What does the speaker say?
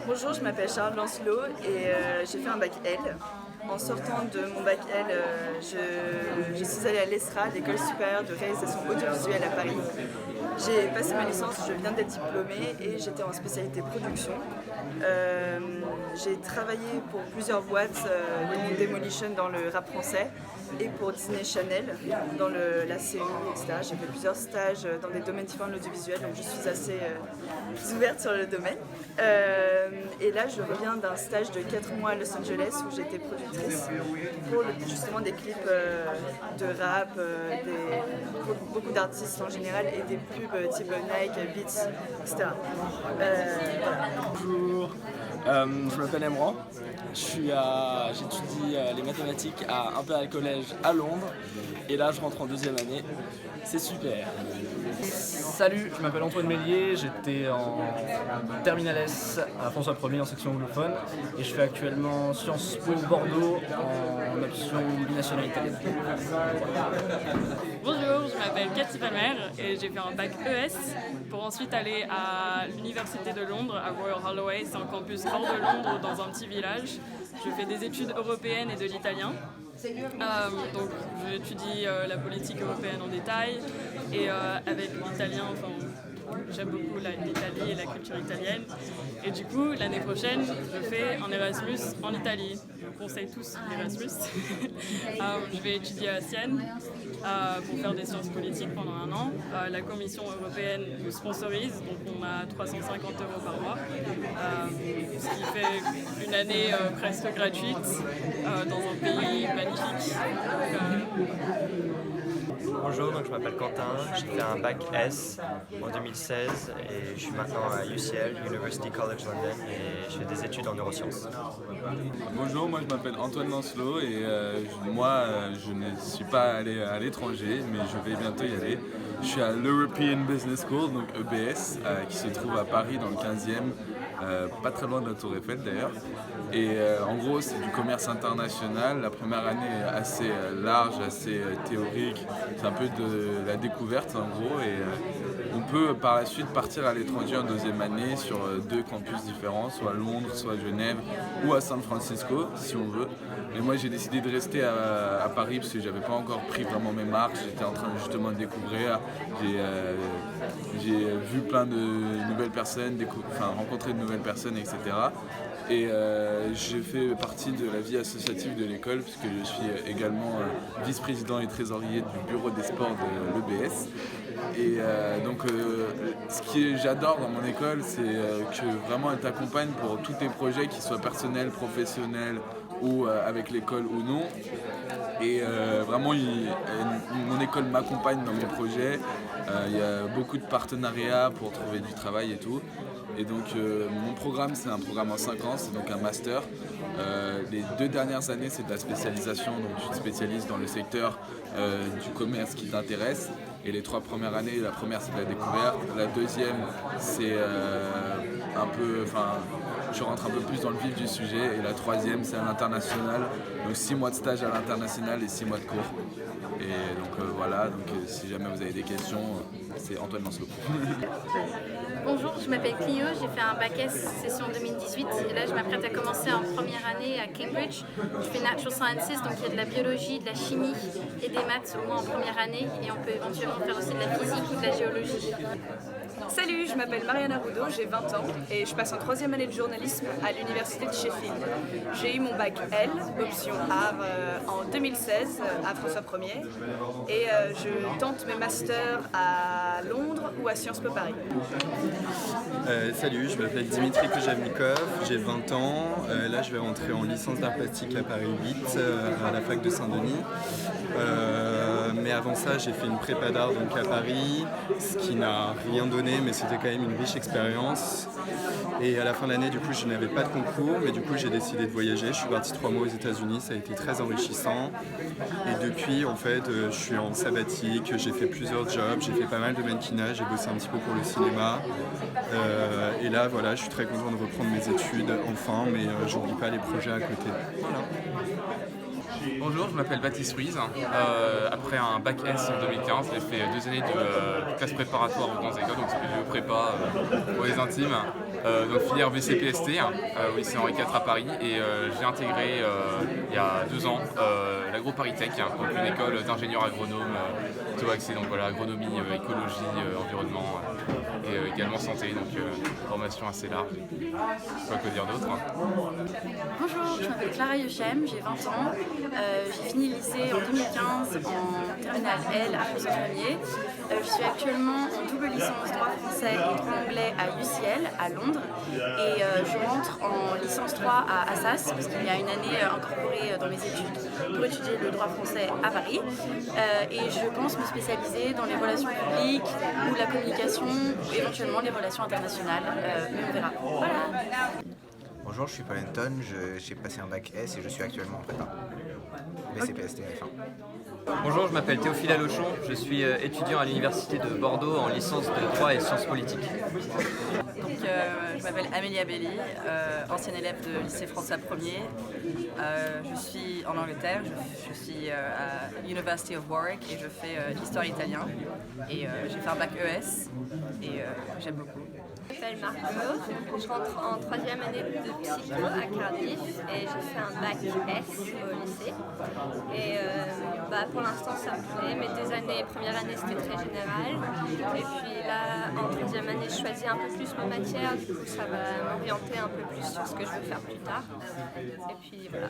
Bonjour, je m'appelle Charles Lancelot et j'ai fait un bac L. En sortant de mon bac L, je suis allée à l'ESRA, l'École supérieure de réalisation audiovisuelle à Paris. J'ai passé ma licence, je viens d'être diplômée et j'étais en spécialité production. J'ai travaillé pour plusieurs boîtes, dont Demolition dans le rap français et pour Disney Channel dans la série, etc. J'ai fait plusieurs stages dans des domaines différents de l'audiovisuel, donc je suis assez ouverte sur le domaine. Et là, je reviens d'un stage de 4 mois à Los Angeles où j'étais productrice pour justement des clips de rap, pour beaucoup d'artistes en général et des pubs type Nike, Beats, etc. Bonjour, je m'appelle Emran, j'étudie les mathématiques à Imperial College à Londres et là je rentre en deuxième année, c'est super. Salut, je m'appelle Antoine Mélier, j'étais en Terminal S à François 1er en section anglophone et je fais actuellement Sciences Po Bordeaux en option binationale italienne. Bonjour, je m'appelle Cathy Palmer et j'ai fait un bac ES pour ensuite aller à l'université de Londres, à Royal Holloway, c'est un campus hors de Londres dans un petit village. Je fais des études européennes et de l'italien. Donc j'étudie la politique européenne en détail et avec l'italien, j'aime beaucoup l'Italie et la culture italienne. Et du coup, l'année prochaine, je fais un Erasmus en Italie. Je vous conseille tous l'Erasmus. Je vais étudier à Sienne pour faire des sciences politiques pendant un an. La Commission européenne nous sponsorise, donc on a 350 € par mois, ce qui fait une année presque gratuite dans un pays magnifique. Bonjour, donc je m'appelle Quentin, j'ai fait un bac S en 2016 et je suis maintenant à UCL, University College London, et je fais des études en neurosciences. Bonjour, moi je m'appelle Antoine Lancelot et je ne suis pas allé à l'étranger mais je vais bientôt y aller. Je suis à l'European Business School, donc EBS, qui se trouve à Paris dans le 15e, pas très loin de la Tour Eiffel d'ailleurs. Et en gros c'est du commerce international. La première année est assez large, assez théorique, c'est un peu de la découverte en gros et on peut par la suite partir à l'étranger en deuxième année sur 2 campus différents, soit à Londres, soit à Genève ou à San Francisco si on veut. Mais moi j'ai décidé de rester à Paris parce que j'avais pas encore pris vraiment mes marques, j'étais en train justement de découvrir, j'ai vu plein de nouvelles personnes, rencontré de nouvelles personnes, etc. Et j'ai fait partie de la vie associative de l'école puisque je suis également vice-président et trésorier du bureau des sports de l'EBS. Et donc ce que j'adore dans mon école, c'est que vraiment elle t'accompagne pour tous tes projets, qu'ils soient personnels, professionnels ou avec l'école ou non. Et vraiment mon école m'accompagne dans mes projets. Il y a beaucoup de partenariats pour trouver du travail et tout. Et donc mon programme c'est un programme en 5 ans, c'est donc un master. Les 2 dernières années c'est de la spécialisation, donc tu te spécialises dans le secteur du commerce qui t'intéresse. Et les 3 premières années, la première c'est de la découverte, la deuxième c'est je rentre un peu plus dans le vif du sujet, et la troisième c'est à l'international, donc 6 mois de stage à l'international et 6 mois de cours. Et donc voilà, si jamais vous avez des questions, c'est Antoine Lancelot. Bonjour, je m'appelle Clio, j'ai fait un bac S session 2018 et là je m'apprête à commencer en première année à Cambridge. Je fais Natural Sciences, donc il y a de la biologie, de la chimie et des maths au moins en première année, et on peut éventuellement faire aussi de la physique ou de la géologie. Salut, je m'appelle Mariana Rudo, j'ai 20 ans et je passe en 3e année de journalisme à l'université de Sheffield. J'ai eu mon bac L, option art, en 2016 à François 1er et je tente mes masters à Londres ou à Sciences Po Paris. Salut, je m'appelle Dimitri Kojavnikov, j'ai 20 ans. Là, je vais rentrer en licence d'art plastique à Paris 8, à la fac de Saint-Denis. Mais avant ça, j'ai fait une prépa d'art donc à Paris, ce qui n'a rien donné, mais c'était quand même une riche expérience. Et à la fin de l'année, du coup, je n'avais pas de concours, mais du coup, j'ai décidé de voyager. Je suis parti 3 mois aux États-Unis, ça a été très enrichissant. Et depuis, en fait, je suis en sabbatique, j'ai fait plusieurs jobs, j'ai fait pas mal de mannequinat, j'ai bossé un petit peu pour le cinéma. Et là, voilà, je suis très content de reprendre mes études, enfin, mais j'oublie pas les projets à côté. Voilà. Bonjour, je m'appelle Baptiste Ruiz. Après un bac S en 2015, j'ai fait 2 années de classe préparatoire aux grandes écoles, donc c'est le prépa pour les intimes. donc filière VCPST au lycée Henri IV à Paris et j'ai intégré il y a 2 ans l'AgroParisTech, donc une école d'ingénieurs agronomes plutôt axée donc voilà agronomie, écologie, environnement et également santé, donc formation assez large. Quoi que dire d'autre? Bonjour, je m'appelle Clara Yochem, j'ai 20 ans. J'ai fini le lycée en 2015 en terminale L à François Ier. Je suis actuellement en double licence droit français et droit anglais à UCL à Londres et je rentre en licence 3 à Assas parce qu'il y a une année incorporée dans mes études pour étudier le droit français à Paris et je pense me spécialiser dans les relations publiques ou la communication ou éventuellement les relations internationales, mais on verra. Voilà. Bonjour, je suis Paul Anton, j'ai passé un bac S et je suis actuellement en prépa. BCPST F1. Bonjour, je m'appelle Théophile Alochon, je suis étudiant à l'université de Bordeaux en licence de droit et sciences politiques. Donc, je m'appelle Amélia Belli, ancienne élève de lycée François Ier. Je suis en Angleterre, je suis à University of Warwick et je fais l'histoire italien. Et j'ai fait un bac ES et j'aime beaucoup. Je m'appelle Margot, je rentre en 3e année de psycho à Cardiff et j'ai fait un bac S au lycée. Et pour l'instant ça me plaît, mes première année c'était très général. Et puis là en 3e année je choisis un peu plus ma matière, du coup ça va m'orienter un peu plus sur ce que je veux faire plus tard. Et puis voilà.